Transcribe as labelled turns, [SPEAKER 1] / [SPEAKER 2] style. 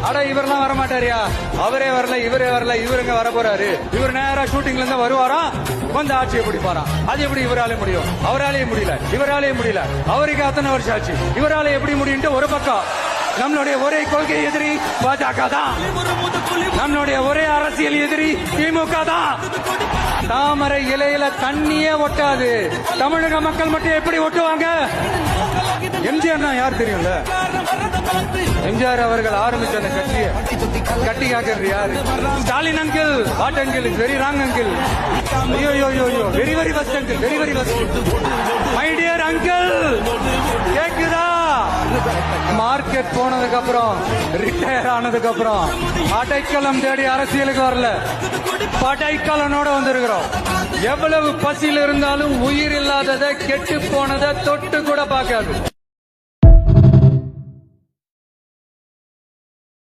[SPEAKER 1] அட இவரெல்லாம் வர மாட்டாரியா, அவரே வரல, இவரே வரல, இவருங்க வர போறாரு, இவர் நேரா ஷூட்டிங்ல இருந்து வருவாராம், வந்து ஆட்சியை பிடிப்பாராம். அது எப்படி இவராலே முடியும்? அவராலே முடியல, இவராலே முடியல, அவருக்கு அத்தனை வருஷம் ஆச்சு, இவராலே எப்படி முடியும்? ஒரு பக்கம் நம்மளுடைய ஒரே கொள்கை எதிரி பாஜக தான், நம்மளுடைய ஒரே அரசியல் எதிரி திமுக தான். தாமரை இலையில தண்ணியே ஒட்டாது, தமிழக மக்கள் மட்டும் எப்படி ஒட்டுவாங்க? எம்ஜிஆர் தான் யார் தெரியும்ல? எம்ஜிஆர் அவர்கள் ஆரம்பிச்ச அந்த கட்சியை கட்டி காக்கிறது யாரு? Stalin uncle. What uncle? Is very wrong uncle. ஐயோ யோ யோ, very very first uncle, very very first. My dear uncle, கேக்குதா? மார்க்கெட் போனதுக்கு அப்புறம், ரிட்டையர் ஆனதுக்கு அப்புறம் அடைக்கலம் தேடி அரசியலுக்கு வரல, படைக்கலனோட வந்திருக்கிறோம். எவ்வளவு பசியில் இருந்தாலும் உயிர் இல்லாததை, கெட்டு போனதை தொட்டு கூட பார்க்காது.